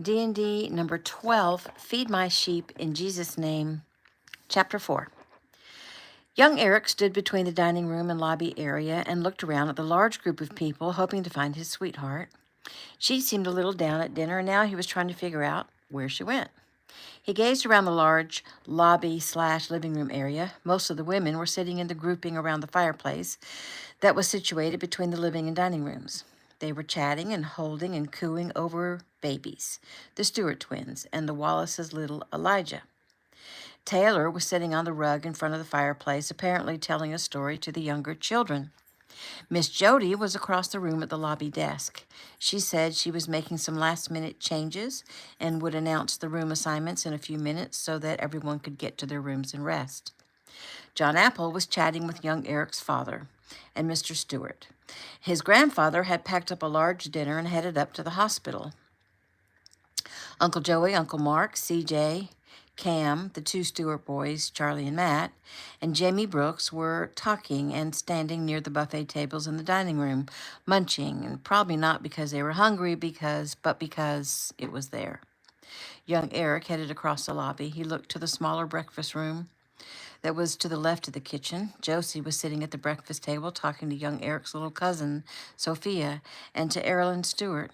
D&D number 12, Feed My Sheep in Jesus' Name, Chapter 4. Young Eric stood between the dining room and lobby area and looked around at the large group of people, hoping to find his sweetheart. She seemed a little down at dinner, and now he was trying to figure out where she went. He gazed around the large lobby/living room area. Most of the women were sitting in the grouping around the fireplace that was situated between the living and dining rooms. They were chatting and holding and cooing over babies, the Stewart twins, and the Wallace's little Elijah. Taylor was sitting on the rug in front of the fireplace, apparently telling a story to the younger children. Miss Jody was across the room at the lobby desk. She said she was making some last-minute changes and would announce the room assignments in a few minutes so that everyone could get to their rooms and rest. John Apple was chatting with young Eric's father and Mr. Stewart. His grandfather had packed up a large dinner and headed up to the hospital. Uncle Joey, Uncle Mark, CJ, Cam, the two Stewart boys, Charlie and Matt, and Jamie Brooks were talking and standing near the buffet tables in the dining room, munching, and probably not because they were hungry, but because it was there. Young Eric headed across the lobby. He looked to the smaller breakfast room that was to the left of the kitchen. Josie was sitting at the breakfast table talking to young Eric's little cousin, Sophia, and to Erilyn Stewart.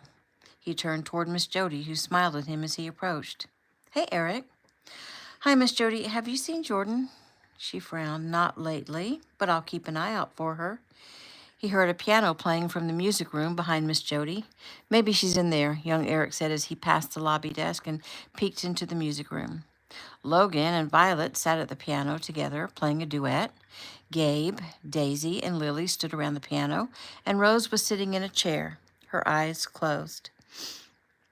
He turned toward Miss Jody, who smiled at him as he approached. "Hey, Eric." "Hi, Miss Jody. Have you seen Jordan?" She frowned. "Not lately, but I'll keep an eye out for her." He heard a piano playing from the music room behind Miss Jody. "Maybe she's in there," young Eric said as he passed the lobby desk and peeked into the music room. Logan and Violet sat at the piano together, playing a duet. Gabe, Daisy, and Lily stood around the piano, and Rose was sitting in a chair, her eyes closed.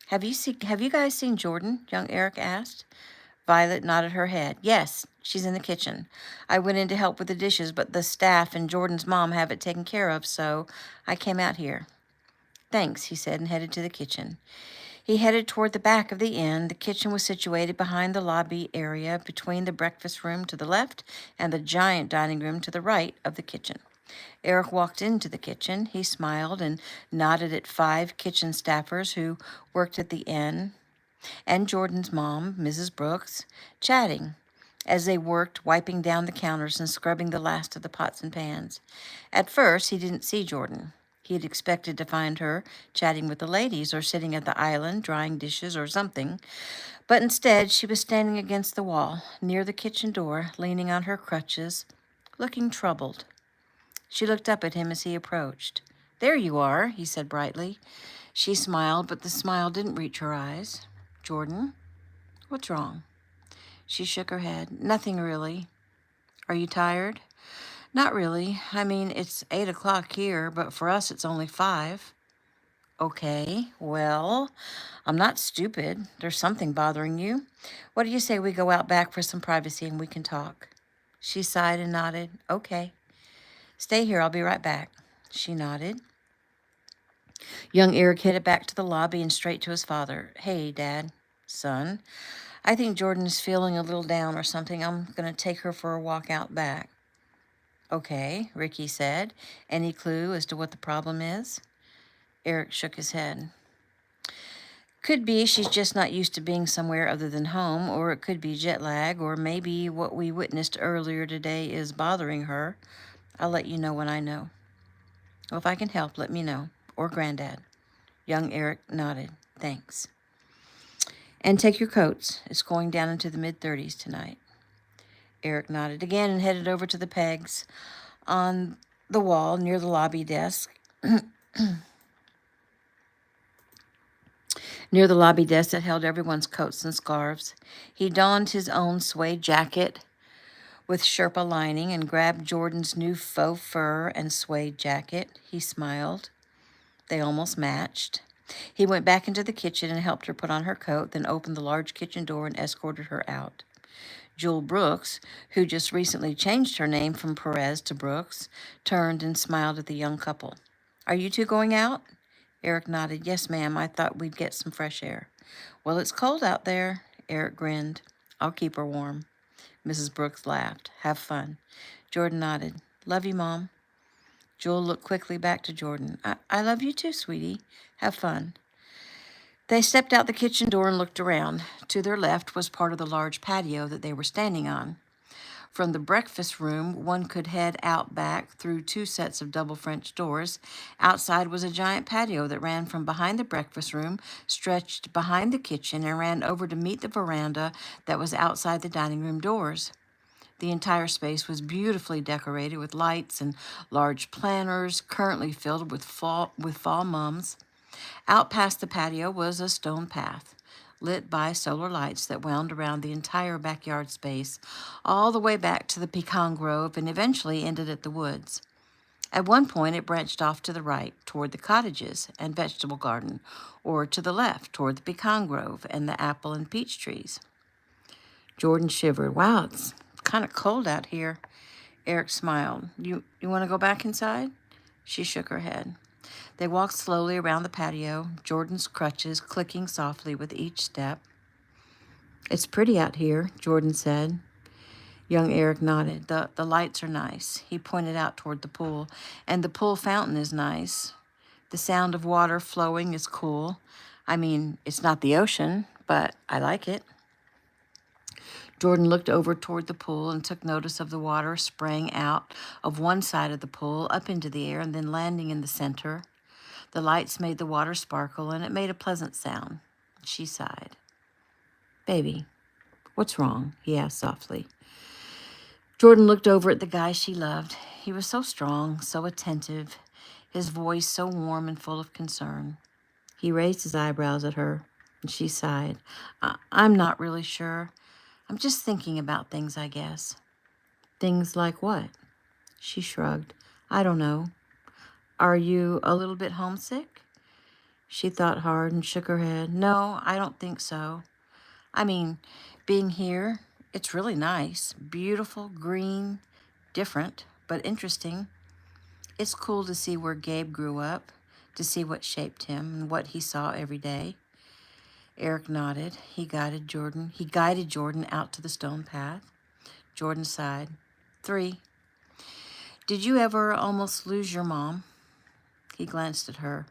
Have you guys seen Jordan?" young Eric asked. Violet nodded her head. "Yes, she's in the kitchen. I went in to help with the dishes, but the staff and Jordan's mom have it taken care of, so I came out here." "Thanks," he said, and headed to the kitchen. He headed toward the back of the inn. The kitchen was situated behind the lobby area, between the breakfast room to the left and the giant dining room to the right of the kitchen. Eric walked into the kitchen. He smiled and nodded at 5 kitchen staffers who worked at the inn, and Jordan's mom, Mrs. Brooks, chatting as they worked, wiping down the counters and scrubbing the last of the pots and pans. At first, he didn't see Jordan. He had expected to find her chatting with the ladies or sitting at the island drying dishes or something, but instead she was standing against the wall near the kitchen door, leaning on her crutches, looking troubled. She looked up at him as he approached. "There you are," he said brightly. She smiled, but the smile didn't reach her eyes. "Jordan, what's wrong?" She shook her head. "Nothing really." "Are you tired?" "Not really. I mean, it's 8 o'clock here, but for us it's only 5. "Okay, well, I'm not stupid. There's something bothering you. What do you say we go out back for some privacy and we can talk?" She sighed and nodded. "Okay. Stay here. I'll be right back." She nodded. Young Eric headed back to the lobby and straight to his father. "Hey, Dad." "Son, I think Jordan's feeling a little down or something. I'm going to take her for a walk out back." "Okay," Ricky said. "Any clue as to what the problem is?" Eric shook his head. "Could be she's just not used to being somewhere other than home, or it could be jet lag, or maybe what we witnessed earlier today is bothering her. I'll let you know when I know." "Well, if I can help, let me know. Or Granddad." Young Eric nodded. "Thanks. And take your coats. It's going down into the mid-30s tonight." Eric nodded again and headed over to the pegs on the wall near the lobby desk. Near the lobby desk that held everyone's coats and scarves. He donned his own suede jacket with Sherpa lining and grabbed Jordan's new faux fur and suede jacket. He smiled. They almost matched. He went back into the kitchen and helped her put on her coat, then opened the large kitchen door and escorted her out. Jewel Brooks, who just recently changed her name from Perez to Brooks, turned and smiled at the young couple. "Are you two going out?" Eric nodded. "Yes, ma'am. I thought we'd get some fresh air." "Well, it's cold out there." Eric grinned. "I'll keep her warm." Mrs. Brooks laughed. "Have fun." Jordan nodded. "Love you, Mom." Jewel looked quickly back to Jordan. I love you too, sweetie. Have fun." They stepped out the kitchen door and looked around. To their left was part of the large patio that they were standing on. From the breakfast room, one could head out back through two sets of double French doors. Outside was a giant patio that ran from behind the breakfast room, stretched behind the kitchen, and ran over to meet the veranda that was outside the dining room doors. The entire space was beautifully decorated with lights and large planters, currently filled with fall mums. Out past the patio was a stone path, lit by solar lights that wound around the entire backyard space, all the way back to the pecan grove and eventually ended at the woods. At one point, it branched off to the right toward the cottages and vegetable garden, or to the left toward the pecan grove and the apple and peach trees. Jordan shivered. Wow, it's kind of cold out here. Eric smiled. You want to go back inside? She shook her head. They walked slowly around the patio, Jordan's crutches clicking softly with each step. It's pretty out here, Jordan said. Young Eric nodded. The lights are nice. He pointed out toward the pool. And the pool fountain is nice. The sound of water flowing is cool. I mean, it's not the ocean, but I like it. Jordan looked over toward the pool and took notice of the water spraying out of one side of the pool up into the air and then landing in the center. The lights made the water sparkle, and it made a pleasant sound. She sighed. Baby, what's wrong? He asked softly. Jordan looked over at the guy she loved. He was so strong, so attentive, his voice so warm and full of concern. He raised his eyebrows at her, and she sighed. I'm not really sure. I'm just thinking about things, I guess. Things like what? She shrugged. I don't know. Are you a little bit homesick? She thought hard and shook her head. No, I don't think so. I mean, being here, it's really nice. Beautiful, green, different, but interesting. It's cool to see where Gabe grew up, to see what shaped him and what he saw every day. Eric nodded. He guided Jordan out to the stone path. Jordan sighed. 3. Did you ever almost lose your mom? He glanced at her.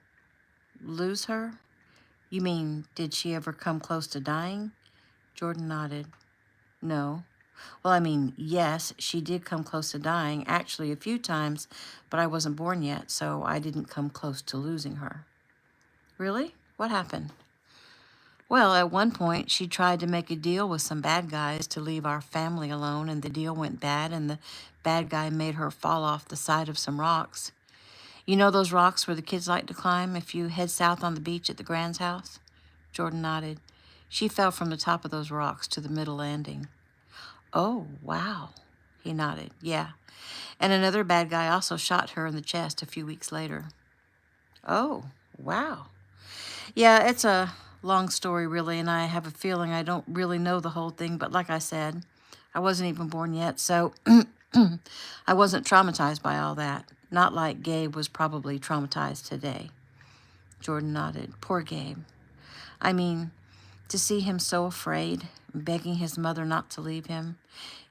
Lose her? You mean, did she ever come close to dying? Jordan nodded. No. Well, I mean, yes, she did come close to dying, actually a few times, but I wasn't born yet, so I didn't come close to losing her. Really? What happened? Well, at one point, she tried to make a deal with some bad guys to leave our family alone, and the deal went bad, and the bad guy made her fall off the side of some rocks. You know those rocks where the kids like to climb if you head south on the beach at the Grand's house? Jordan nodded. She fell from the top of those rocks to the middle landing. Oh, wow. He nodded. Yeah. And another bad guy also shot her in the chest a few weeks later. Oh, wow. Yeah, it's a long story, really, and I have a feeling I don't really know the whole thing, but like I said, I wasn't even born yet, so I wasn't traumatized by all that. Not like Gabe was probably traumatized today. Jordan nodded. Poor Gabe. I mean, to see him so afraid, begging his mother not to leave him,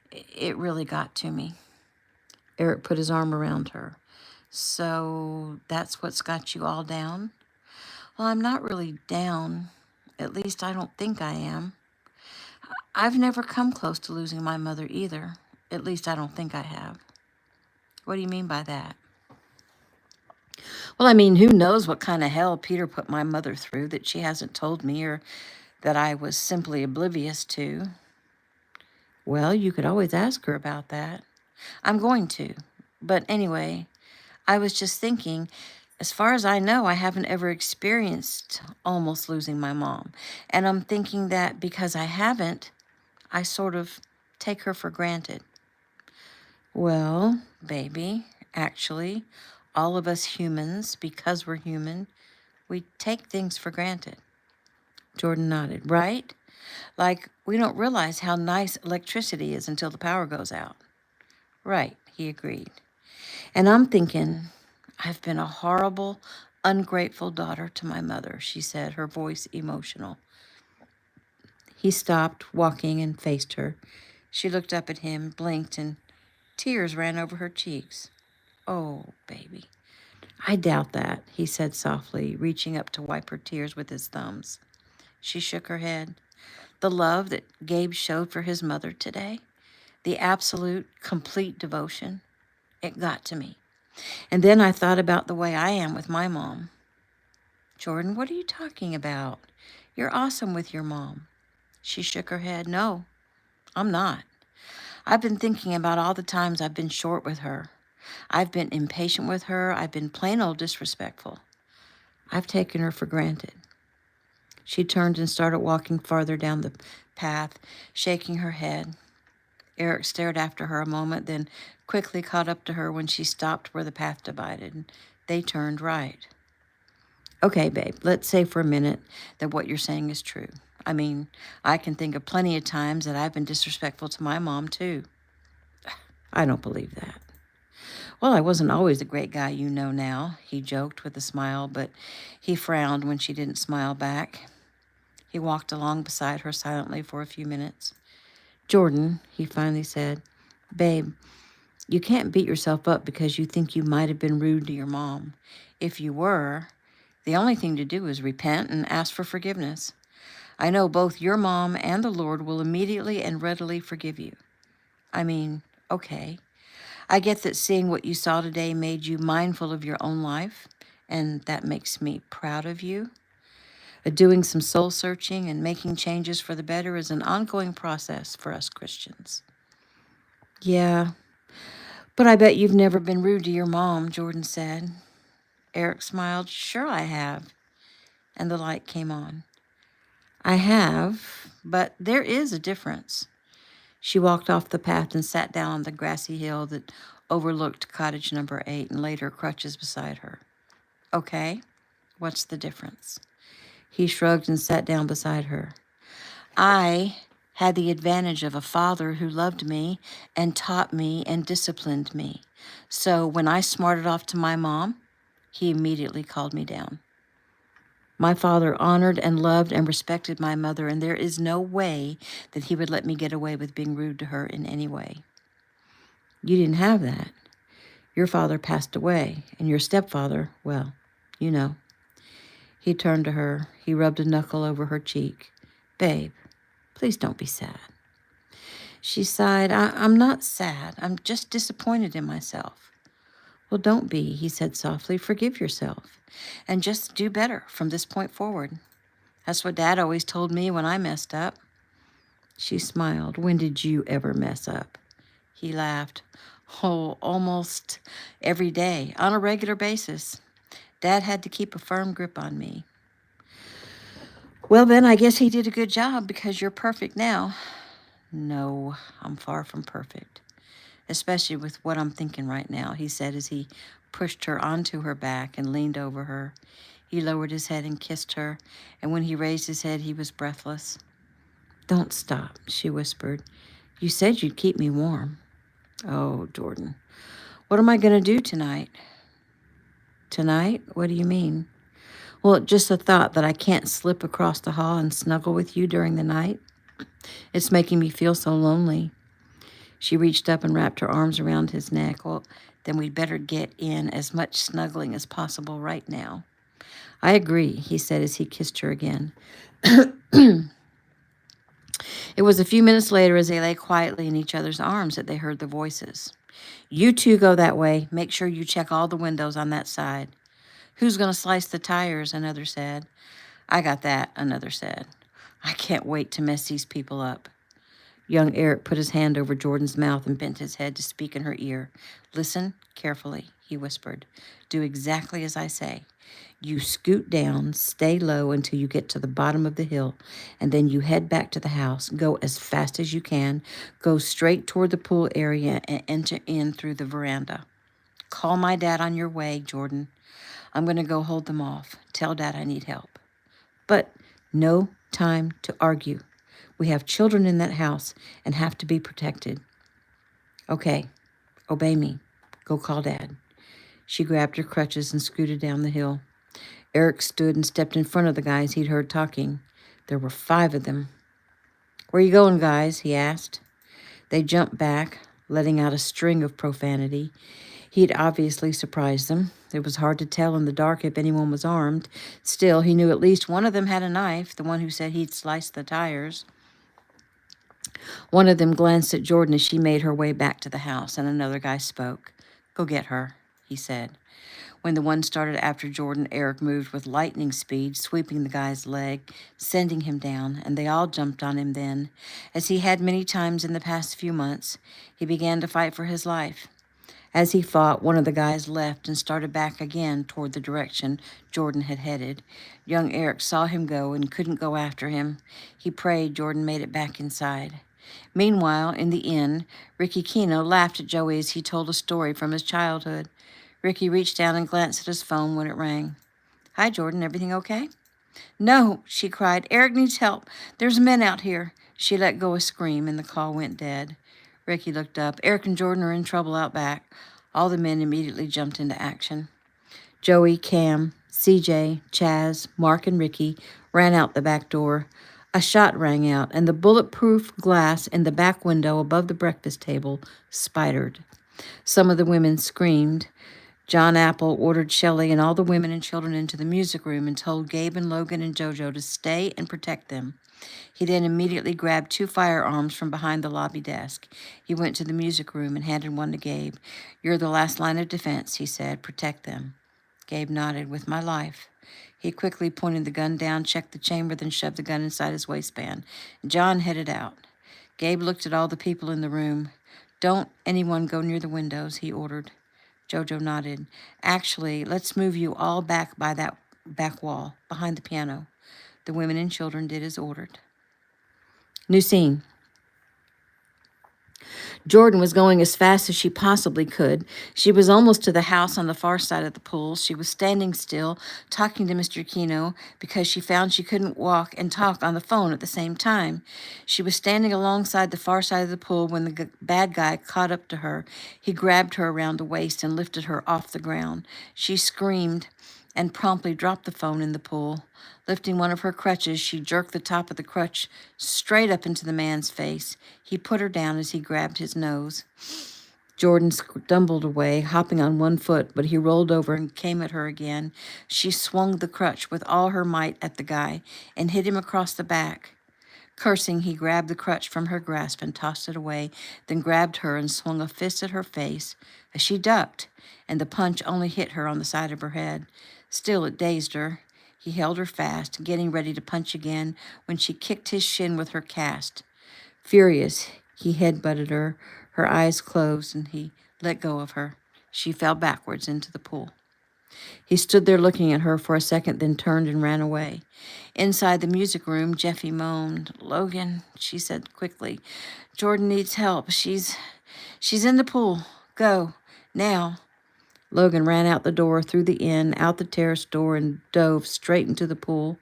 it really got to me. Eric put his arm around her. So that's what's got you all down? Well, I'm not really down. At least I don't think I am. I've never come close to losing my mother either. At least I don't think I have. What do you mean by that? Well, I mean, who knows what kind of hell Peter put my mother through that she hasn't told me or that I was simply oblivious to. Well, you could always ask her about that. I'm going to. But anyway, I was just thinking, as far as I know, I haven't ever experienced almost losing my mom. And I'm thinking that because I haven't, I sort of take her for granted. Well, baby, actually, all of us humans, because we're human, we take things for granted. Jordan nodded. Right? Like, we don't realize how nice electricity is until the power goes out. Right, he agreed. And I'm thinking, I've been a horrible, ungrateful daughter to my mother, she said, her voice emotional. He stopped walking and faced her. She looked up at him, blinked, and tears ran over her cheeks. Oh, baby. I doubt that, he said softly, reaching up to wipe her tears with his thumbs. She shook her head. The love that Gabe showed for his mother today, the absolute, complete devotion, it got to me. And then I thought about the way I am with my mom. Jordan, what are you talking about? You're awesome with your mom. She shook her head. No, I'm not. I've been thinking about all the times I've been short with her. I've been impatient with her. I've been plain old disrespectful. I've taken her for granted. She turned and started walking farther down the path, shaking her head. Eric stared after her a moment, then quickly caught up to her when she stopped where the path divided, and they turned right. Okay, babe, let's say for a minute that what you're saying is true. I mean, I can think of plenty of times that I've been disrespectful to my mom, too. I don't believe that. Well, I wasn't always the great guy you know now, he joked with a smile, but he frowned when she didn't smile back. He walked along beside her silently for a few minutes. Jordan, he finally said, babe, you can't beat yourself up because you think you might have been rude to your mom. If you were, the only thing to do is repent and ask for forgiveness. I know both your mom and the Lord will immediately and readily forgive you. I mean, okay. I get that seeing what you saw today made you mindful of your own life, and that makes me proud of you. Doing some soul searching and making changes for the better is an ongoing process for us Christians. Yeah, but I bet you've never been rude to your mom, Jordan said. Eric smiled. Sure I have. And the light came on. I have, but there is a difference. She walked off the path and sat down on the grassy hill that overlooked cottage number 8 and laid her crutches beside her. Okay, what's the difference? He shrugged and sat down beside her. I had the advantage of a father who loved me and taught me and disciplined me. So when I smarted off to my mom, he immediately called me down. My father honored and loved and respected my mother, and there is no way that he would let me get away with being rude to her in any way. You didn't have that. Your father passed away, and your stepfather, well, you know. He turned to her. He rubbed a knuckle over her cheek. Babe, please don't be sad. She sighed. I'm not sad. I'm just disappointed in myself. Well, don't be, he said softly. Forgive yourself and just do better from this point forward. That's what Dad always told me when I messed up. She smiled. When did you ever mess up? He laughed. Oh, almost every day, on a regular basis. Dad had to keep a firm grip on me. Well, then, I guess he did a good job because you're perfect now. No, I'm far from perfect, especially with what I'm thinking right now, he said as he pushed her onto her back and leaned over her. He lowered his head and kissed her, and when he raised his head, he was breathless. Don't stop, she whispered. You said you'd keep me warm. Oh, Jordan, what am I going to do tonight? Tonight? What do you mean? Well, just the thought that I can't slip across the hall and snuggle with you during the night. It's making me feel so lonely. She reached up and wrapped her arms around his neck. Well, then we'd better get in as much snuggling as possible right now. I agree, he said as he kissed her again. It was a few minutes later as they lay quietly in each other's arms that they heard the voices. You two go that way. Make sure you check all the windows on that side. Who's going to slice the tires? Another said. I got that, another said. I can't wait to mess these people up. Young Eric put his hand over Jordan's mouth and bent his head to speak in her ear. Listen carefully, he whispered. Do exactly as I say. You scoot down, stay low until you get to the bottom of the hill, and then you head back to the house. Go as fast as you can. Go straight toward the pool area and enter in through the veranda. Call my dad on your way, Jordan. I'm going to go hold them off. Tell Dad I need help. But no time to argue. We have children in that house and have to be protected. Okay, obey me. Go call Dad. She grabbed her crutches and scooted down the hill. Eric stood and stepped in front of the guys he'd heard talking. There were 5 of them. Where you going, guys? He asked. They jumped back, letting out a string of profanity. He'd obviously surprised them. It was hard to tell in the dark if anyone was armed. Still, he knew at least one of them had a knife, the one who said he'd sliced the tires. One of them glanced at Jordan as she made her way back to the house, and another guy spoke. "Go get her," he said. When the one started after Jordan, Eric moved with lightning speed, sweeping the guy's leg, sending him down, and they all jumped on him then. As he had many times in the past few months, he began to fight for his life. As he fought, one of the guys left and started back again toward the direction Jordan had headed. Young Eric saw him go and couldn't go after him. He prayed Jordan made it back inside. Meanwhile, in the inn, Ricky Kino laughed at Joey as he told a story from his childhood. Ricky reached down and glanced at his phone when it rang. "Hi, Jordan. Everything okay?" "No," she cried. "Eric needs help. There's men out here." She let go a scream, and the call went dead. Ricky looked up. "Eric and Jordan are in trouble out back." All the men immediately jumped into action. Joey, Cam, CJ, Chaz, Mark, and Ricky ran out the back door. A shot rang out, and the bulletproof glass in the back window above the breakfast table spidered. Some of the women screamed. John Apple ordered Shelley and all the women and children into the music room and told Gabe and Logan and JoJo to stay and protect them. He then immediately grabbed 2 firearms from behind the lobby desk. He went to the music room and handed one to Gabe. "You're the last line of defense," he said. "Protect them." Gabe nodded. "With my life." He quickly pointed the gun down, checked the chamber, then shoved the gun inside his waistband. John headed out. Gabe looked at all the people in the room. "Don't anyone go near the windows," he ordered. JoJo nodded. "Actually, let's move you all back by that back wall, behind the piano." The women and children did as ordered. New scene. Jordan was going as fast as she possibly could. She was almost to the house on the far side of the pool. She was standing still, talking to Mr. Kino, because she found she couldn't walk and talk on the phone at the same time. She was standing alongside the far side of the pool when the bad guy caught up to her. He grabbed her around the waist and lifted her off the ground. She screamed and promptly dropped the phone in the pool. Lifting one of her crutches, she jerked the top of the crutch straight up into the man's face. He put her down as he grabbed his nose. Jordan stumbled away, hopping on one foot, but he rolled over and came at her again. She swung the crutch with all her might at the guy and hit him across the back. Cursing, he grabbed the crutch from her grasp and tossed it away, then grabbed her and swung a fist at her face. As she ducked, and the punch only hit her on the side of her head. Still, it dazed her. He held her fast, getting ready to punch again when she kicked his shin with her cast. Furious, he headbutted her. Her eyes closed, and he let go of her. She fell backwards into the pool. He stood there looking at her for a second, then turned and ran away. Inside the music room, Jeffy moaned. "Logan," she said quickly, "Jordan needs help. She's in the pool. Go, now." Logan ran out the door, through the inn, out the terrace door, and dove straight into the pool.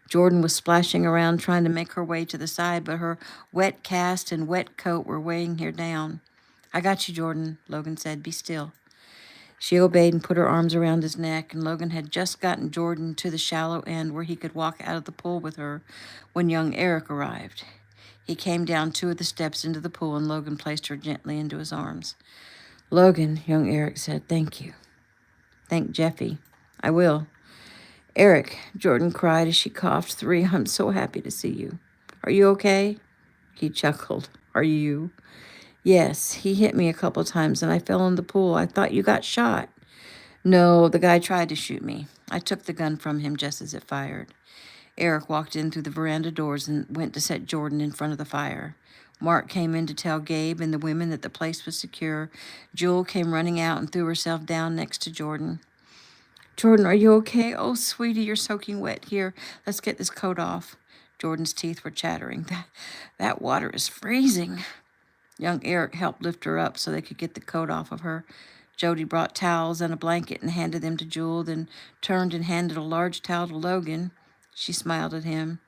Jordan was splashing around, trying to make her way to the side, but her wet cast and wet coat were weighing her down. "I got you, Jordan," Logan said. "Be still." She obeyed and put her arms around his neck, and Logan had just gotten Jordan to the shallow end where he could walk out of the pool with her when young Eric arrived. He came down 2 of the steps into the pool, and Logan placed her gently into his arms. "Logan," young Eric said, "thank you." "Thank Jeffy." "I will." "Eric," Jordan cried as she coughed. "3, I'm so happy to see you." "Are you okay?" He chuckled. "Are you?" "Yes, he hit me a couple times and I fell in the pool. I thought you got shot." "No, the guy tried to shoot me. I took the gun from him just as it fired." Eric walked in through the veranda doors and went to set Jordan in front of the fire. Mark came in to tell Gabe and the women that the place was secure. Jewel came running out and threw herself down next to Jordan. "Jordan, are you okay? Oh, sweetie, you're soaking wet. Here, let's get this coat off." Jordan's teeth were chattering. That water is freezing." Young Eric helped lift her up so they could get the coat off of her. Jody brought towels and a blanket and handed them to Jewel, then turned and handed a large towel to Logan. She smiled at him.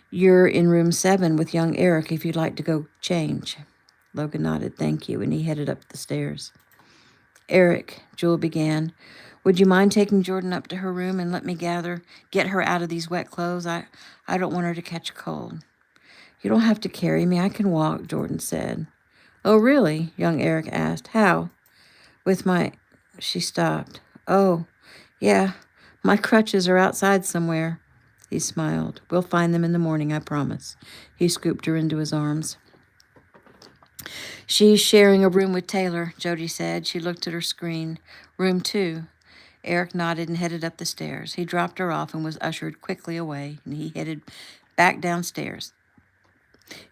"You're in room 7 with young Eric if you'd like to go change." Logan nodded, "Thank you," and he headed up the stairs. "Eric," Jewel began, "would you mind taking Jordan up to her room and let me get her out of these wet clothes? I don't want her to catch a cold." "You don't have to carry me. I can walk," Jordan said. "Oh, really?" young Eric asked. "How?" With my... She stopped. Oh, yeah, my crutches are outside somewhere. He smiled. We'll find them in the morning, I promise. He scooped her into his arms. She's sharing a room with Taylor, Jody said. She looked at her screen. Room 2. Eric nodded and headed up the stairs. He dropped her off and was ushered quickly away, and he headed back downstairs.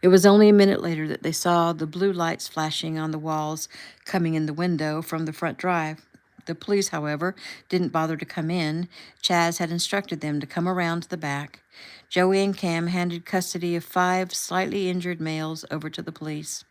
It was only a minute later that they saw the blue lights flashing on the walls coming in the window from the front drive. The police, however, didn't bother to come in. Chaz had instructed them to come around to the back. Joey and Cam handed custody of 5 slightly injured males over to the police.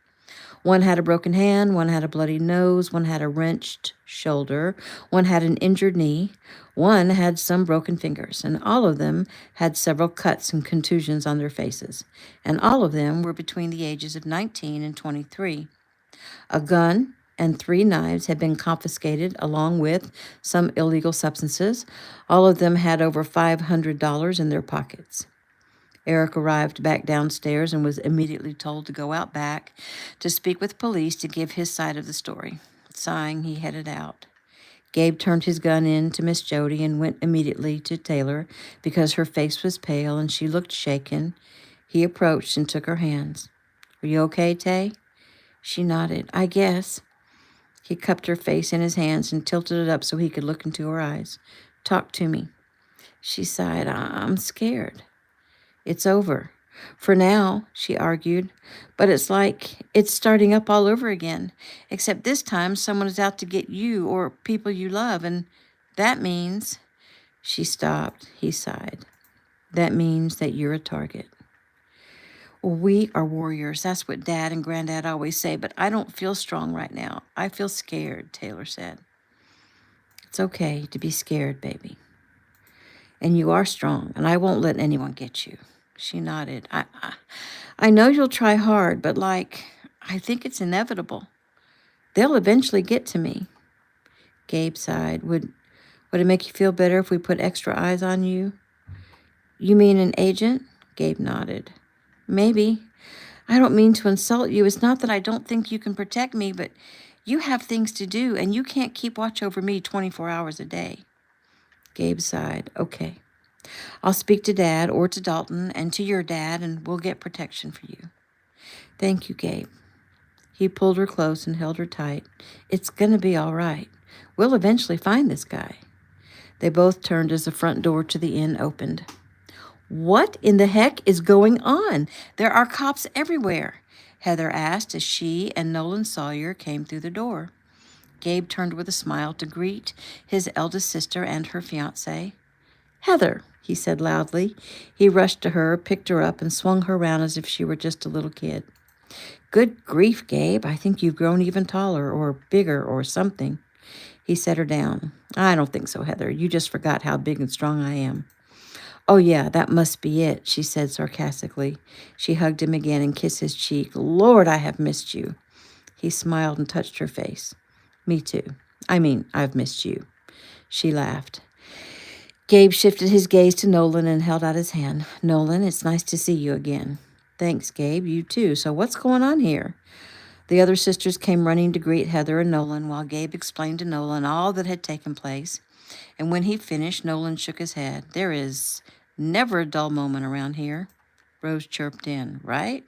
One had a broken hand, one had a bloody nose, one had a wrenched shoulder, one had an injured knee, one had some broken fingers, and all of them had several cuts and contusions on their faces, and all of them were between the ages of 19 and 23. A gun and 3 knives had been confiscated, along with some illegal substances. All of them had over $500 in their pockets. Eric arrived back downstairs and was immediately told to go out back to speak with police to give his side of the story. Sighing, he headed out. Gabe turned his gun in to Miss Jody and went immediately to Taylor because her face was pale and she looked shaken. He approached and took her hands. Are you okay, Tay? She nodded. I guess. He cupped her face in his hands and tilted it up so he could look into her eyes. Talk to me. She sighed. I'm scared. It's over. For now, she argued, but it's like it's starting up all over again, except this time someone is out to get you or people you love, and that means... She stopped. He sighed. That means that you're a target. Well, we are warriors. That's what Dad and Granddad always say, but I don't feel strong right now. I feel scared, Taylor said. It's okay to be scared, baby. And you are strong, and I won't let anyone get you. She nodded. I know you'll try hard, but I think it's inevitable. They'll eventually get to me. Gabe sighed. Would it make you feel better if we put extra eyes on you? You mean an agent? Gabe nodded. Maybe. I don't mean to insult you. It's not that I don't think you can protect me, but you have things to do, and you can't keep watch over me 24 hours a day. Gabe sighed. Okay. I'll speak to Dad or to Dalton and to your dad, and we'll get protection for you. Thank you, Gabe. He pulled her close and held her tight. It's going to be all right. We'll eventually find this guy. They both turned as the front door to the inn opened. What in the heck is going on? There are cops everywhere, Heather asked as she and Nolan Sawyer came through the door. Gabe turned with a smile to greet his eldest sister and her fiancé. Heather, he said loudly. He rushed to her, picked her up, and swung her around as if she were just a little kid. Good grief, Gabe. I think you've grown even taller or bigger or something. He set her down. I don't think so, Heather. You just forgot how big and strong I am. Oh, yeah, that must be it, she said sarcastically. She hugged him again and kissed his cheek. Lord, I have missed you. He smiled and touched her face. Me too. I've missed you. She laughed. Gabe shifted his gaze to Nolan and held out his hand. Nolan, it's nice to see you again. Thanks, Gabe. You too. So what's going on here? The other sisters came running to greet Heather and Nolan while Gabe explained to Nolan all that had taken place. And when he finished, Nolan shook his head. There is never a dull moment around here. Rose chirped in, right?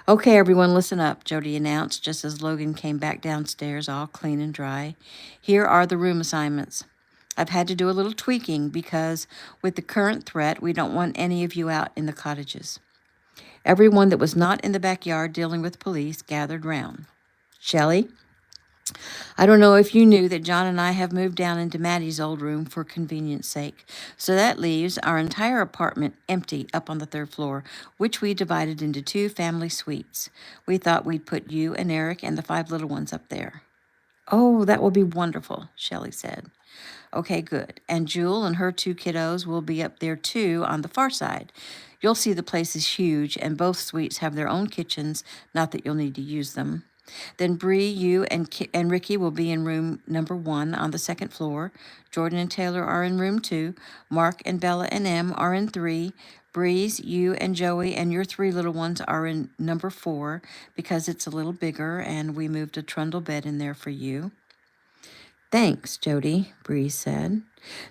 Okay, everyone, listen up, Jody announced just as Logan came back downstairs all clean and dry. Here are the room assignments. I've had to do a little tweaking because with the current threat, we don't want any of you out in the cottages. Everyone that was not in the backyard dealing with police gathered round. Shelley, I don't know if you knew that John and I have moved down into Maddie's old room for convenience sake. So that leaves our entire apartment empty up on the 3rd floor, which we divided into 2 family suites. We thought we'd put you and Eric and the 5 little ones up there. Oh, that will be wonderful, Shelley said. Okay, good. And Jewel and her 2 kiddos will be up there too on the far side. You'll see the place is huge, and both suites have their own kitchens, not that you'll need to use them. Then Bree, you and Ricky will be in room number 1 on the 2nd floor. Jordan and Taylor are in room 2. Mark and Bella and Em are in 3. Breeze, you and Joey and your 3 little ones are in number 4 because it's a little bigger and we moved a trundle bed in there for you. Thanks, Jody, Bree said.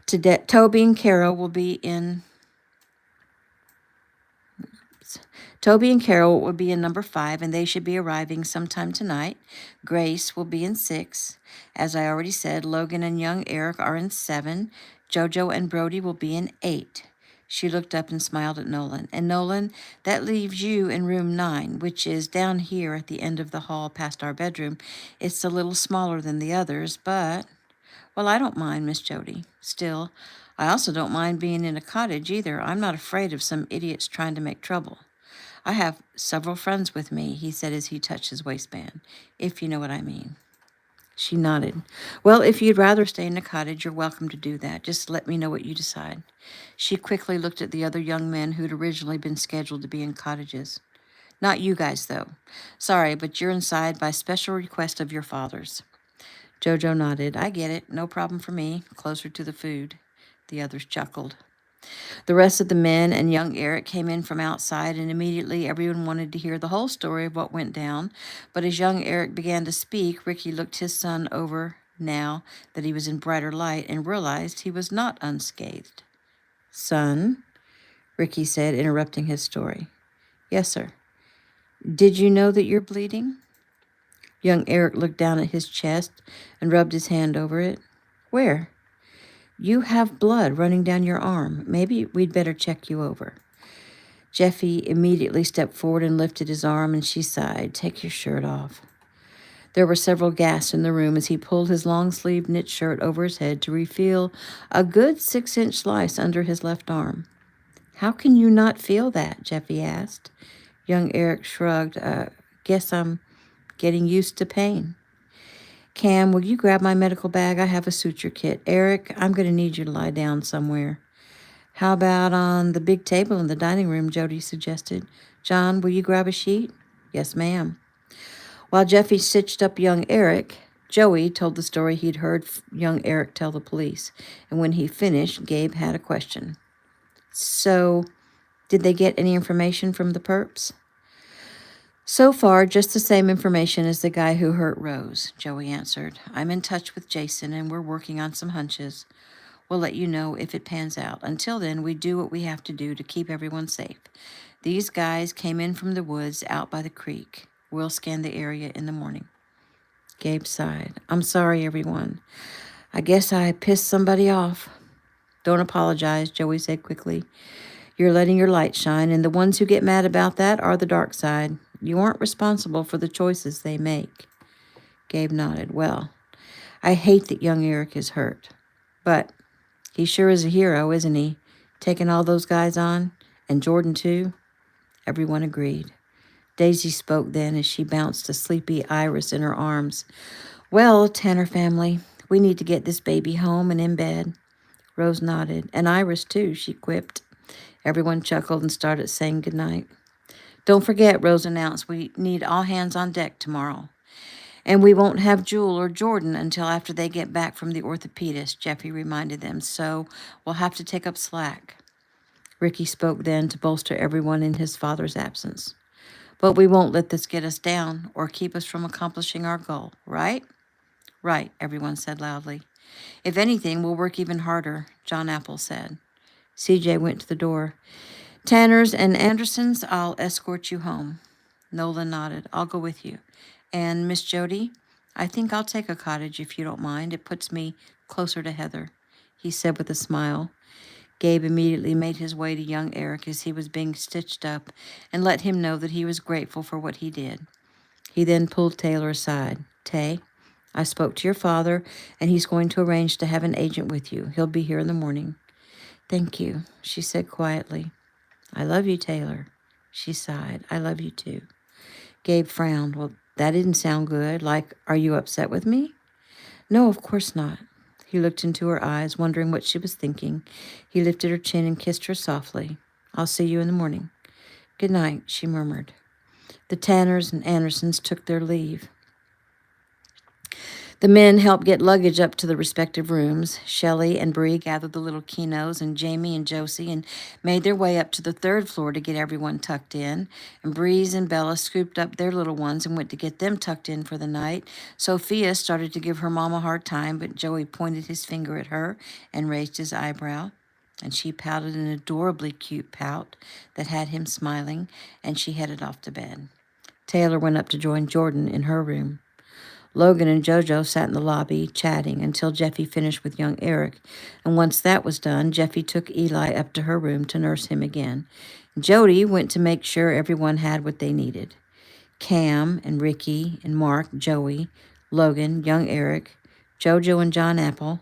Toby and Carol will be in Toby and Carol will be in number 5, and they should be arriving sometime tonight. Grace will be in 6. As I already said, Logan and young Eric are in 7. Jojo and Brody will be in 8. She looked up and smiled at Nolan. And Nolan, that leaves you in room 9, which is down here at the end of the hall past our bedroom. It's a little smaller than the others, but, well, I don't mind, Miss Jody. Still, I also don't mind being in a cottage either. I'm not afraid of some idiots trying to make trouble. I have several friends with me, he said as he touched his waistband, if you know what I mean. She nodded. Well, if you'd rather stay in the cottage, you're welcome to do that. Just let me know what you decide. She quickly looked at the other young men who'd originally been scheduled to be in cottages. Not you guys, though. Sorry, but you're inside by special request of your fathers. Jojo nodded. I get it. No problem for me. Closer to the food. The others chuckled. The rest of the men and young Eric came in from outside, and immediately everyone wanted to hear the whole story of what went down. But as young Eric began to speak, Ricky looked his son over now that he was in brighter light and realized he was not unscathed. Son, Ricky said, interrupting his story. Yes, sir. Did you know that you're bleeding? Young Eric looked down at his chest and rubbed his hand over it. Where? You have blood running down your arm. Maybe we'd better check you over. Jeffy immediately stepped forward and lifted his arm, and she sighed. Take your shirt off. There were several gasps in the room as he pulled his long-sleeved knit shirt over his head to reveal a good 6-inch slice under his left arm. How can you not feel that? Jeffy asked. Young Eric shrugged. Guess I'm getting used to pain. Cam, will you grab my medical bag? I have a suture kit. Eric, I'm going to need you to lie down somewhere. How about on the big table in the dining room, Jody suggested. John, will you grab a sheet? Yes, ma'am. While Jeffy stitched up young Eric, Joey told the story he'd heard young Eric tell the police. And when he finished, Gabe had a question. So, did they get any information from the perps? So far, just the same information as the guy who hurt Rose, Joey answered. I'm in touch with Jason, and we're working on some hunches. We'll let you know if it pans out. Until then, we do what we have to do to keep everyone safe. These guys came in from the woods out by the creek. We'll scan the area in the morning. Gabe sighed. I'm sorry, everyone. I guess I pissed somebody off. Don't apologize, Joey said quickly. You're letting your light shine, and the ones who get mad about that are the dark side. You aren't responsible for the choices they make. Gabe nodded. Well, I hate that young Eric is hurt. But he sure is a hero, isn't he? Taking all those guys on? And Jordan, too? Everyone agreed. Daisy spoke then as she bounced a sleepy Iris in her arms. Well, Tanner family, we need to get this baby home and in bed. Rose nodded. And Iris, too, she quipped. Everyone chuckled and started saying goodnight. Don't forget, Rose announced, we need all hands on deck tomorrow. And we won't have Jewel or Jordan until after they get back from the orthopedist, Jeffy reminded them, so we'll have to take up slack. Ricky spoke then to bolster everyone in his father's absence. But we won't let this get us down or keep us from accomplishing our goal, right? Right, everyone said loudly. If anything, we'll work even harder, John Apple said. CJ went to the door. Tanners and Andersons, I'll escort you home. Nolan nodded. I'll go with you. And Miss Jody, I think I'll take a cottage if you don't mind. It puts me closer to Heather, he said with a smile. Gabe immediately made his way to young Eric as he was being stitched up and let him know that he was grateful for what he did. He then pulled Taylor aside. Tay, I spoke to your father, and he's going to arrange to have an agent with you. He'll be here in the morning. Thank you, she said quietly. I love you, Taylor. She sighed. I love you, too. Gabe frowned. Well, that didn't sound good. Like, are you upset with me? No, of course not. He looked into her eyes, wondering what she was thinking. He lifted her chin and kissed her softly. I'll see you in the morning. Good night, she murmured. The Tanners and Andersons took their leave. The men helped get luggage up to the respective rooms. Shelley and Bree gathered the little Kinos, and Jamie and Josie and made their way up to the third floor to get everyone tucked in. And Breeze and Bella scooped up their little ones and went to get them tucked in for the night. Sophia started to give her mom a hard time, but Joey pointed his finger at her and raised his eyebrow. And she pouted an adorably cute pout that had him smiling, and she headed off to bed. Taylor went up to join Jordan in her room. Logan and JoJo sat in the lobby chatting until Jeffy finished with young Eric, and once that was done, Jeffy took Eli up to her room to nurse him again. Jody went to make sure everyone had what they needed. Cam and Ricky and Mark, Joey, Logan, young Eric, JoJo and John Apple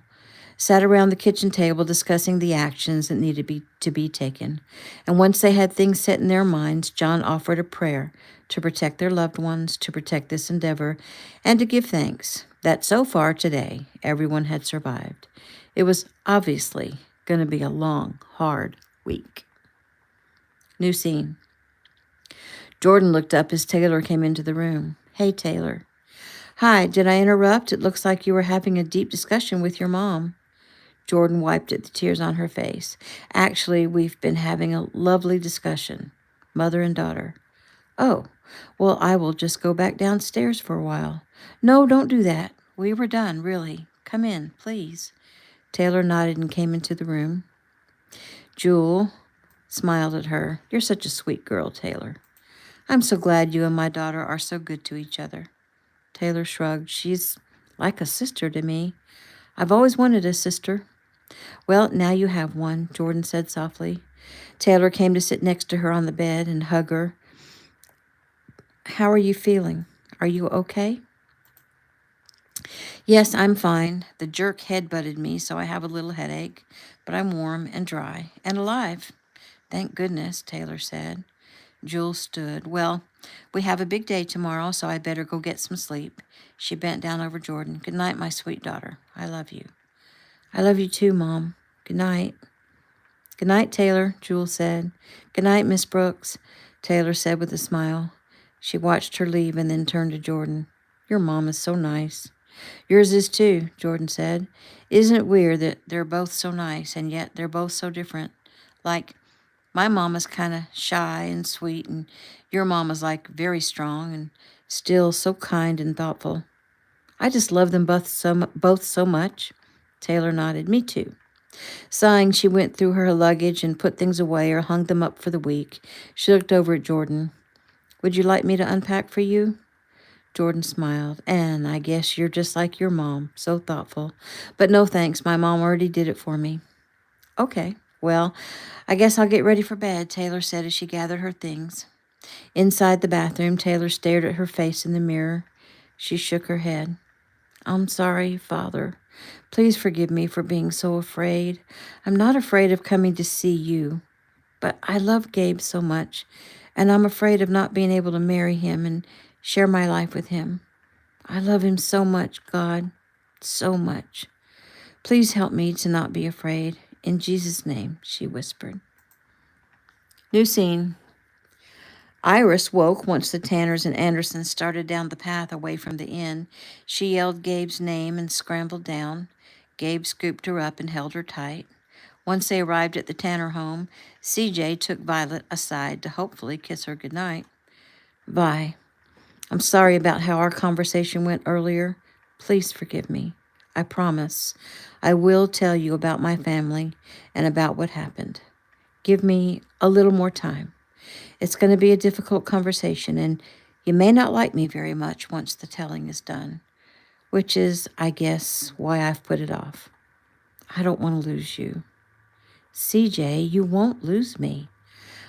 sat around the kitchen table discussing the actions that needed to be taken. And once they had things set in their minds, John offered a prayer to protect their loved ones, to protect this endeavor, and to give thanks that so far today everyone had survived. It was obviously going to be a long, hard week. New scene. Jordan looked up as Taylor came into the room. "Hey, Taylor." "Hi, did I interrupt? It looks like you were having a deep discussion with your mom." Jordan wiped at the tears on her face. "Actually, we've been having a lovely discussion, mother and daughter." "Oh, well, I will just go back downstairs for a while." "No, don't do that. We were done, really. Come in, please." Taylor nodded and came into the room. Jewel smiled at her. "You're such a sweet girl, Taylor. I'm so glad you and my daughter are so good to each other." Taylor shrugged. "She's like a sister to me. I've always wanted a sister." "Well, now you have one," Jordan said softly. Taylor came to sit next to her on the bed and hug her. "How are you feeling? Are you okay?" "Yes, I'm fine. The jerk head-butted me, so I have a little headache, but I'm warm and dry and alive." "Thank goodness," Taylor said. Jewel stood. "Well, we have a big day tomorrow, so I better go get some sleep." She bent down over Jordan. "Good night, my sweet daughter. I love you." "I love you too, Mom. Good night." "Good night, Taylor," Jewel said. "Good night, Miss Brooks," Taylor said with a smile. She watched her leave and then turned to Jordan. "Your mom is so nice." "Yours is too," Jordan said. "Isn't it weird that they're both so nice and yet they're both so different? Like, my mama's kind of shy and sweet, and your mama's like very strong and still so kind and thoughtful. I just love them both so much." Taylor nodded. "Me too." Sighing, she went through her luggage and put things away or hung them up for the week. She looked over at Jordan. "Would you like me to unpack for you?" Jordan smiled. "And I guess you're just like your mom, so thoughtful. But no thanks, my mom already did it for me." "Okay, well, I guess I'll get ready for bed," Taylor said as she gathered her things. Inside the bathroom, Taylor stared at her face in the mirror. She shook her head. "I'm sorry, Father. Please forgive me for being so afraid. I'm not afraid of coming to see you, but I love Gabe so much, and I'm afraid of not being able to marry him and share my life with him. I love him so much, God, so much. Please help me to not be afraid. In Jesus' name," she whispered. New scene. Iris woke once the Tanners and Andersons started down the path away from the inn. She yelled Gabe's name and scrambled down. Gabe scooped her up and held her tight. Once they arrived at the Tanner home, CJ took Violet aside to hopefully kiss her goodnight. "Vi, I'm sorry about how our conversation went earlier. Please forgive me. I promise I will tell you about my family and about what happened. Give me a little more time. It's going to be a difficult conversation, and you may not like me very much once the telling is done, which is, I guess, why I've put it off. I don't want to lose you." "CJ, you won't lose me.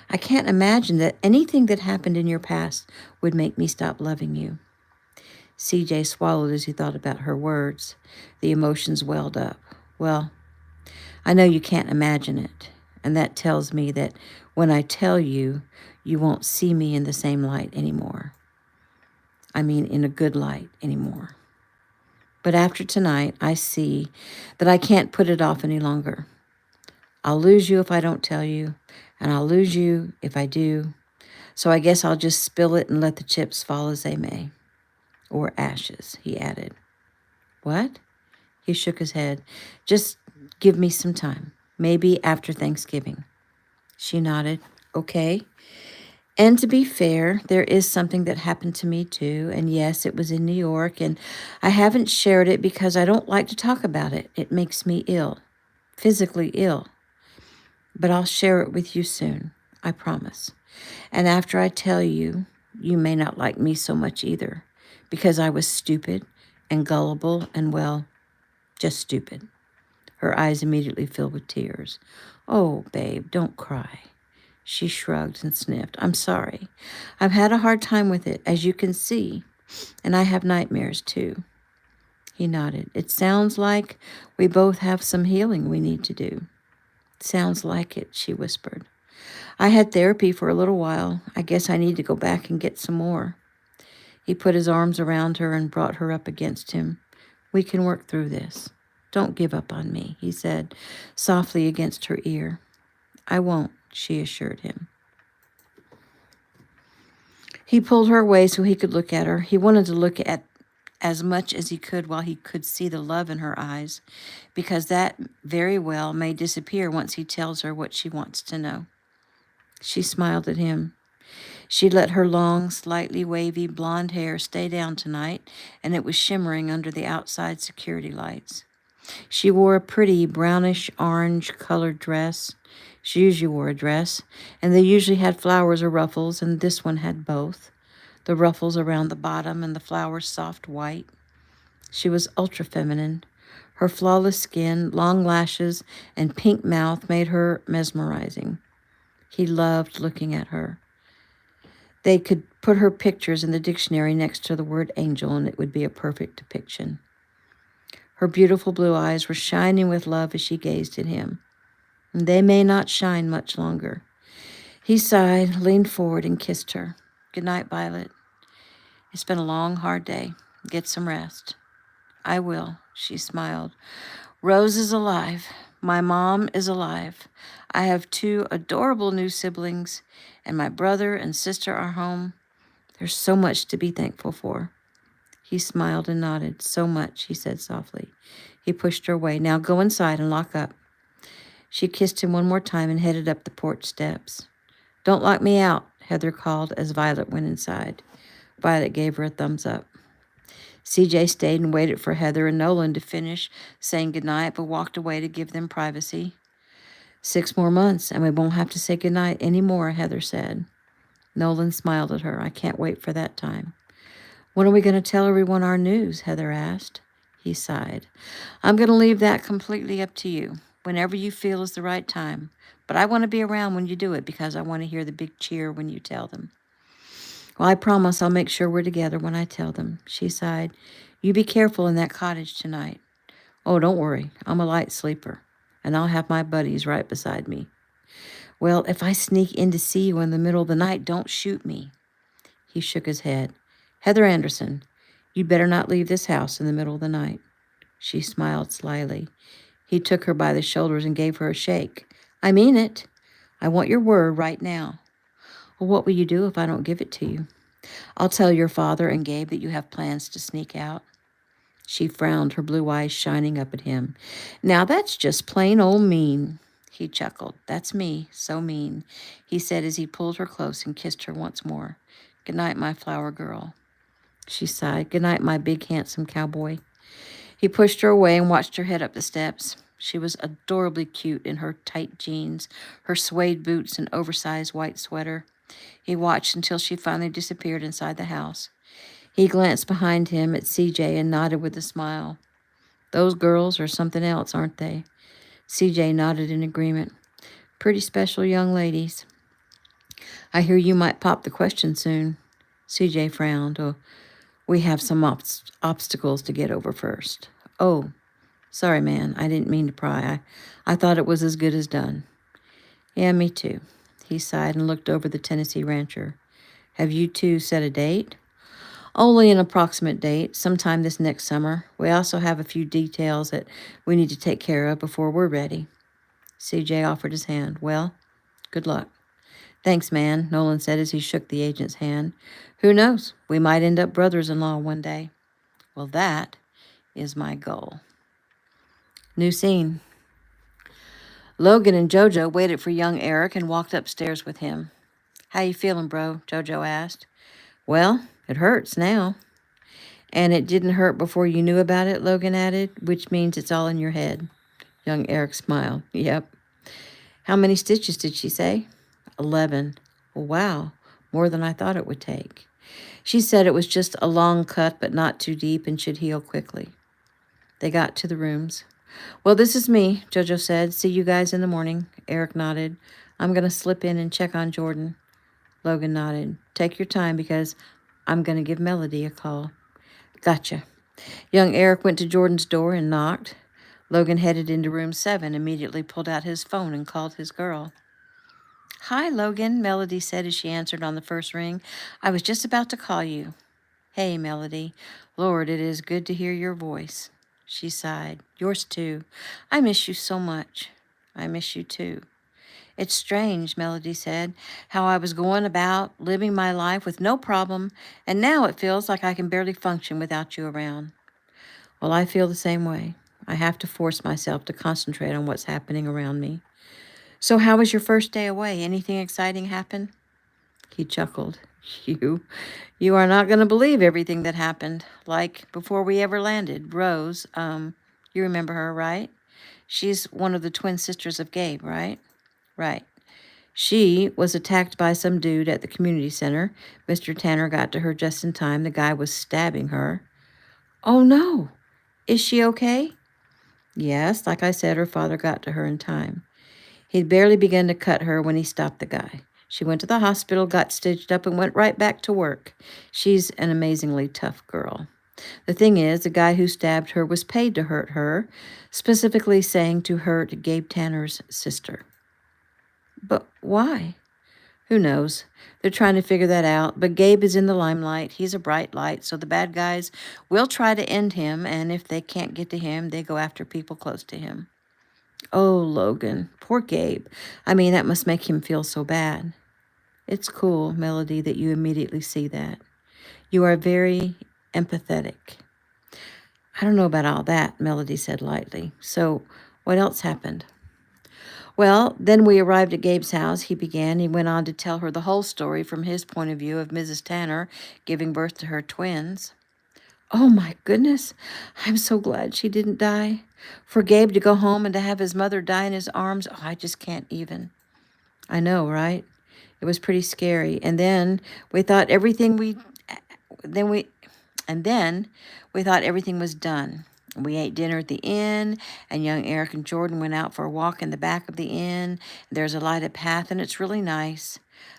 I can't imagine that anything that happened in your past would make me stop loving you." CJ swallowed as he thought about her words. The emotions welled up. "Well, I know you can't imagine it, and that tells me that when I tell you, you won't see me in the same light anymore. I mean, in a good light anymore. But after tonight, I see that I can't put it off any longer. I'll lose you if I don't tell you, and I'll lose you if I do. So I guess I'll just spill it and let the chips fall as they may." "Or ashes," he added. What? He shook his head. Just give me some time. Maybe after Thanksgiving. She nodded. Okay. And to be fair, there is something that happened to me too. And yes, it was in New York. And I haven't shared it because I don't like to talk about it. It makes me ill, physically ill. But I'll share it with you soon. I promise. And after I tell you, you may not like me so much either. Because I was stupid and gullible and, well, just stupid. Her eyes immediately filled with tears. Oh, babe, don't cry. She shrugged and sniffed. I'm sorry. I've had a hard time with it, as you can see, and I have nightmares too. He nodded. It sounds like we both have some healing we need to do. Sounds like it, she whispered. I had therapy for a little while. I guess I need to go back and get some more. He put his arms around her and brought her up against him. We can work through this. Don't give up on me, he said, softly against her ear. I won't, she assured him. He pulled her away so he could look at her. He wanted to look at as much as he could while he could see the love in her eyes, because that very well may disappear once he tells her what she wants to know. She smiled at him. She let her long, slightly wavy blonde hair stay down tonight, and it was shimmering under the outside security lights. She wore a pretty brownish-orange colored dress. She usually wore a dress, and they usually had flowers or ruffles, and this one had both. The ruffles around the bottom and the flowers soft white. She was ultra-feminine. Her flawless skin, long lashes, and pink mouth made her mesmerizing. He loved looking at her. They could put her pictures in the dictionary next to the word angel, and it would be a perfect depiction. Her beautiful blue eyes were shining with love as she gazed at him. They may not shine much longer. He sighed, leaned forward, and kissed her. Good night, Violet. It's been a long, hard day. Get some rest. I will, she smiled. Rose is alive. My mom is alive. I have 2 adorable new siblings, and my brother and sister are home. There's so much to be thankful for. He smiled and nodded. So much, he said softly. He pushed her away. Now go inside and lock up. She kissed him one more time and headed up the porch steps. Don't lock me out, Heather called as Violet went inside. Violet gave her a thumbs up. CJ stayed and waited for Heather and Nolan to finish saying goodnight, but walked away to give them privacy. 6 more months, and we won't have to say goodnight anymore, Heather said. Nolan smiled at her. I can't wait for that time. When are we going to tell everyone our news? Heather asked. He sighed. I'm going to leave that completely up to you, whenever you feel is the right time. But I want to be around when you do it because I want to hear the big cheer when you tell them. Well, I promise I'll make sure we're together when I tell them, she sighed. You be careful in that cottage tonight. Oh, don't worry. I'm a light sleeper, and I'll have my buddies right beside me. Well, if I sneak in to see you in the middle of the night, don't shoot me. He shook his head. Heather Anderson, you'd better not leave this house in the middle of the night. She smiled slyly. He took her by the shoulders and gave her a shake. I mean it. I want your word right now. Well, what will you do if I don't give it to you? I'll tell your father and Gabe that you have plans to sneak out. She frowned, her blue eyes shining up at him. Now that's just plain old mean. He chuckled. That's me, so mean, he said as he pulled her close and kissed her once more. Good night, my flower girl. She sighed. Good night, my big, handsome cowboy. He pushed her away and watched her head up the steps. She was adorably cute in her tight jeans, her suede boots, and oversized white sweater. He watched until she finally disappeared inside the house. He glanced behind him at CJ and nodded with a smile. Those girls are something else, aren't they? CJ nodded in agreement. Pretty special young ladies. I hear you might pop the question soon. CJ frowned. Oh, we have some obstacles to get over first. Oh, sorry, man. I didn't mean to pry. I thought it was as good as done. Yeah, me too. He sighed and looked over the Tennessee rancher. Have you two set a date? Only an approximate date, sometime this next summer. We also have a few details that we need to take care of before we're ready. CJ offered his hand. Well, good luck. Thanks, man, Nolan said as he shook the agent's hand. Who knows? We might end up brothers-in-law one day. Well, that is my goal. New scene. Logan and Jojo waited for young Eric and walked upstairs with him. How you feeling, bro? Jojo asked. Well, it hurts now. And it didn't hurt before you knew about it, Logan added, which means it's all in your head. Young Eric smiled. Yep. How many stitches did she say? 11. Wow, more than I thought it would take. She said it was just a long cut, but not too deep and should heal quickly. They got to the rooms. Well, this is me, Jojo said. See you guys in the morning. Eric nodded. I'm going to slip in and check on Jordan. Logan nodded. Take your time because I'm going to give Melody a call. Gotcha. Young Eric went to Jordan's door and knocked. Logan headed into room 7, immediately pulled out his phone and called his girl. Hi, Logan, Melody said as she answered on the first ring. I was just about to call you. Hey, Melody. Lord, it is good to hear your voice. She sighed. Yours too. I miss you so much. I miss you too. It's strange, Melody said, how I was going about, living my life with no problem, and now it feels like I can barely function without you around. Well, I feel the same way. I have to force myself to concentrate on what's happening around me. So how was your first day away? Anything exciting happen? He chuckled. You are not going to believe everything that happened. Like before we ever landed, Rose, you remember her, right? She's one of the twin sisters of Gabe, right? Right. She was attacked by some dude at the community center. Mr. Tanner got to her just in time. The guy was stabbing her. Oh, no. Is she okay? Yes, like I said, her father got to her in time. He'd barely begun to cut her when he stopped the guy. She went to the hospital, got stitched up, and went right back to work. She's an amazingly tough girl. The thing is, the guy who stabbed her was paid to hurt her, specifically saying to hurt Gabe Tanner's sister. But why? Who knows? They're trying to figure that out, but Gabe is in the limelight. He's a bright light, so the bad guys will try to end him, and if they can't get to him, they go after people close to him. Oh, Logan, poor Gabe. I mean, that must make him feel so bad. It's cool, Melody, that you immediately see that. You are very empathetic. I don't know about all that, Melody said lightly. So, what else happened? Well, then we arrived at Gabe's house, he began. He went on to tell her the whole story from his point of view of Mrs. Tanner giving birth to her twins. Oh, my goodness. I'm so glad she didn't die. For Gabe to go home and to have his mother die in his arms, I just can't even. I know, right? It was pretty scary. And then we thought everything was done. We ate dinner at the inn, and young Eric and Jordan went out for a walk in the back of the inn. There's a lighted path, and it's really nice.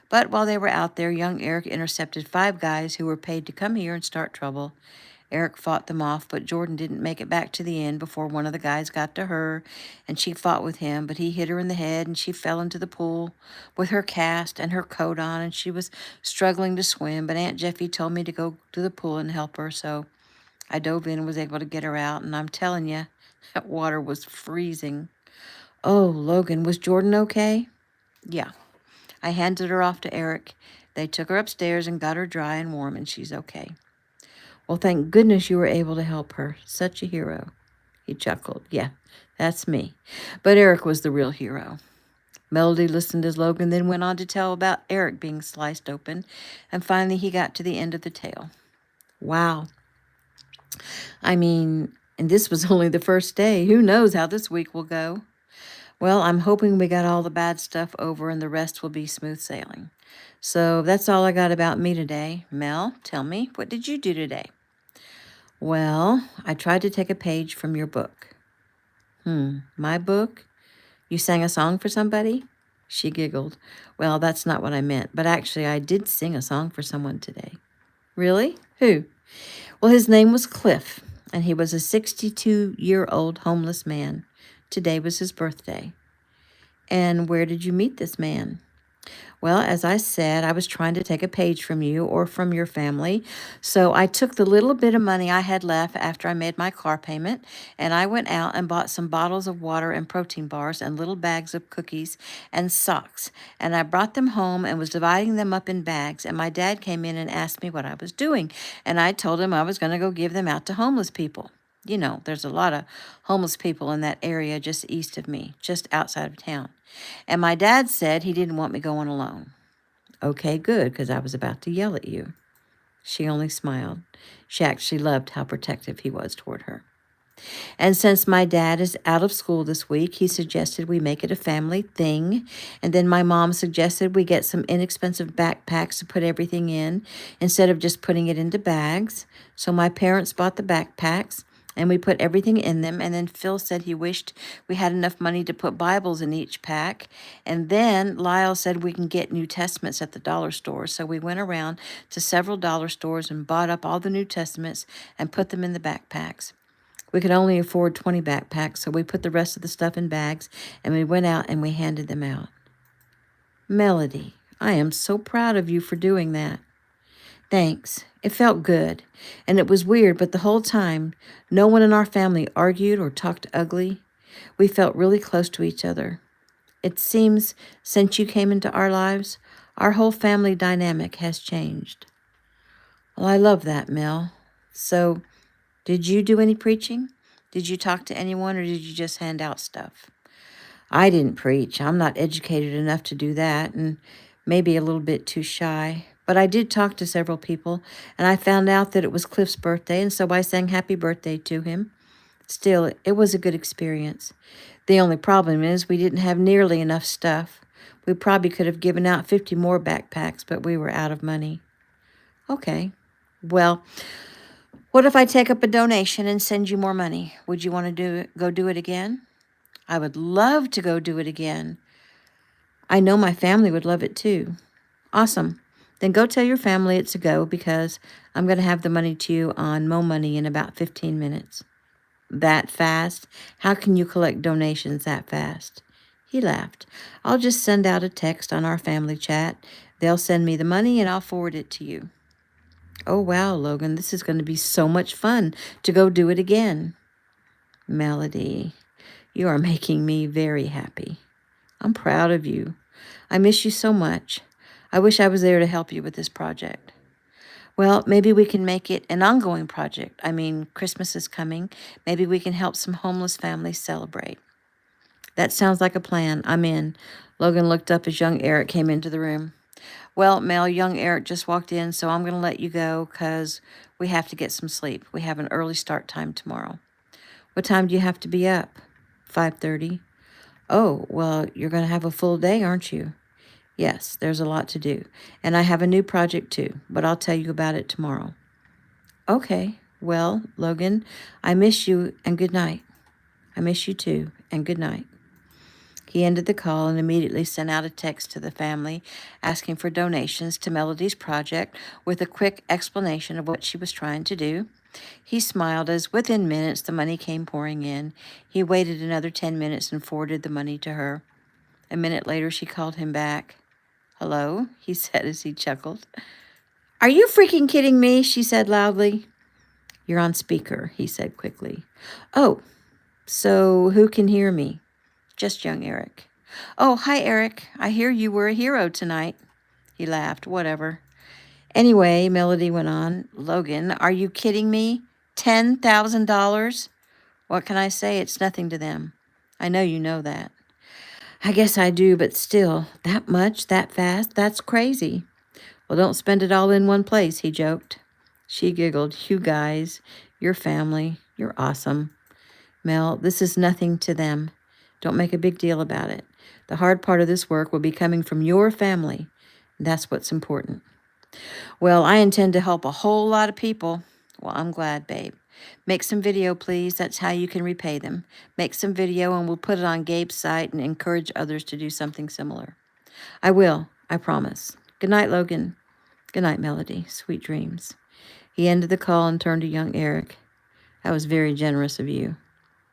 But while they were out there, young Eric intercepted 5 guys who were paid to come here and start trouble. Eric fought them off, but Jordan didn't make it back to the inn before one of the guys got to her, and she fought with him, but he hit her in the head, and she fell into the pool with her cast and her coat on, and she was struggling to swim, but Aunt Jeffy told me to go to the pool and help her, so I dove in and was able to get her out, and I'm telling you, that water was freezing. Oh, Logan, was Jordan okay? Yeah. I handed her off to Eric. They took her upstairs and got her dry and warm, and she's okay. Well, thank goodness you were able to help her. Such a hero. He chuckled. Yeah, that's me. But Eric was the real hero. Melody listened as Logan then went on to tell about Eric being sliced open, and finally he got to the end of the tale. Wow. I mean, and this was only the first day. Who knows how this week will go? Well, I'm hoping we got all the bad stuff over and the rest will be smooth sailing. So that's all I got about me today. Mel, tell me, what did you do today? Well, I tried to take a page from your book. My book? You sang a song for somebody? She giggled. Well, that's not what I meant, but actually I did sing a song for someone today. Really? Who? Well, his name was Cliff, and he was a 62-year-old homeless man. Today was his birthday. And where did you meet this man? Well, as I said, I was trying to take a page from you or from your family. So I took the little bit of money I had left after I made my car payment, and I went out and bought some bottles of water and protein bars and little bags of cookies and socks. And I brought them home and was dividing them up in bags. And my dad came in and asked me what I was doing. And I told him I was going to go give them out to homeless people. There's a lot of homeless people in that area just east of me, just outside of town. And my dad said he didn't want me going alone. Okay, good, because I was about to yell at you. She only smiled. She actually loved how protective he was toward her. And since my dad is out of school this week, he suggested we make it a family thing. And then my mom suggested we get some inexpensive backpacks to put everything in instead of just putting it into bags. So my parents bought the backpacks and we put everything in them. And then Phil said he wished we had enough money to put Bibles in each pack. And then Lyle said we can get New Testaments at the dollar store. So we went around to several dollar stores and bought up all the New Testaments and put them in the backpacks. We could only afford 20 backpacks, so we put the rest of the stuff in bags, and we went out and we handed them out. Melody, I am so proud of you for doing that. Thanks. It felt good, and it was weird, but the whole time, no one in our family argued or talked ugly. We felt really close to each other. It seems since you came into our lives, our whole family dynamic has changed. Well, I love that, Mel. So, did you do any preaching? Did you talk to anyone, or did you just hand out stuff? I didn't preach. I'm not educated enough to do that, and maybe a little bit too shy. But I did talk to several people, and I found out that it was Cliff's birthday, and so I sang happy birthday to him. Still, it was a good experience. The only problem is we didn't have nearly enough stuff. We probably could have given out 50 more backpacks, but we were out of money. Okay. Well, what if I take up a donation and send you more money? Would you want to go do it again? I would love to go do it again. I know my family would love it too. Awesome. Then go tell your family it's a go because I'm going to have the money to you on Mo Money in about 15 minutes. That fast? How can you collect donations that fast? He laughed. I'll just send out a text on our family chat. They'll send me the money and I'll forward it to you. Oh, wow, Logan, this is going to be so much fun to go do it again. Melody, you are making me very happy. I'm proud of you. I miss you so much. I wish I was there to help you with this project. Well, maybe we can make it an ongoing project. I mean, Christmas is coming. Maybe we can help some homeless families celebrate. That sounds like a plan. I'm in. Logan looked up as young Eric came into the room. Well, Mel, young Eric just walked in, so I'm going to let you go because we have to get some sleep. We have an early start time tomorrow. What time do you have to be up? 5:30. Oh, well, you're going to have a full day, aren't you? Yes, there's a lot to do. And I have a new project too, but I'll tell you about it tomorrow. Okay. Well, Logan, I miss you and good night. I miss you too and good night. He ended the call and immediately sent out a text to the family asking for donations to Melody's project with a quick explanation of what she was trying to do. He smiled as within minutes the money came pouring in. He waited another 10 minutes and forwarded the money to her. A minute later, she called him back. Hello, he said as he chuckled. Are you freaking kidding me? She said loudly. You're on speaker, he said quickly. Oh, so who can hear me? Just young Eric. Oh, hi, Eric. I hear you were a hero tonight. He laughed. Whatever. Anyway, Melody went on. Logan, are you kidding me? $10,000? What can I say? It's nothing to them. I know you know that. I guess I do, but still, that much, that fast, that's crazy. Well, don't spend it all in one place, he joked. She giggled. You guys, your family, you're awesome. Mel, this is nothing to them. Don't make a big deal about it. The hard part of this work will be coming from your family. That's what's important. Well, I intend to help a whole lot of people. Well, I'm glad, babe. Make some video, please. That's how you can repay them. Make some video and we'll put it on Gabe's site and encourage others to do something similar. I will, I promise. Good night, Logan. Good night, Melody. Sweet dreams. He ended the call and turned to young Eric. That was very generous of you.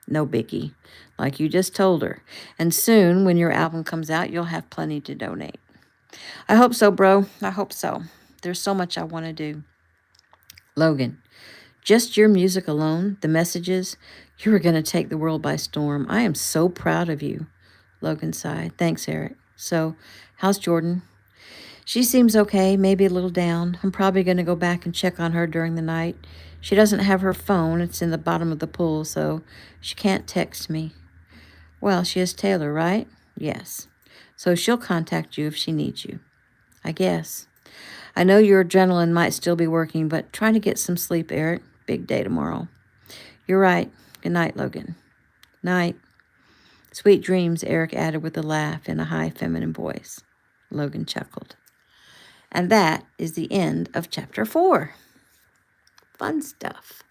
No biggie, like you just told her. And soon, when your album comes out, you'll have plenty to donate. I hope so, bro. I hope so. There's so much I want to do. Logan, just your music alone, the messages, you are going to take the world by storm. I am so proud of you. Logan sighed. Thanks, Eric. So, how's Jordan? She seems okay, maybe a little down. I'm probably going to go back and check on her during the night. She doesn't have her phone. It's in the bottom of the pool, so she can't text me. Well, she has Taylor, right? Yes. So she'll contact you if she needs you. I guess. I know your adrenaline might still be working, but try to get some sleep, Eric. Big day tomorrow. You're right. Good night, Logan. Night. Sweet dreams, Eric added with a laugh in a high feminine voice. Logan chuckled. And that is the end of chapter 4. Fun stuff.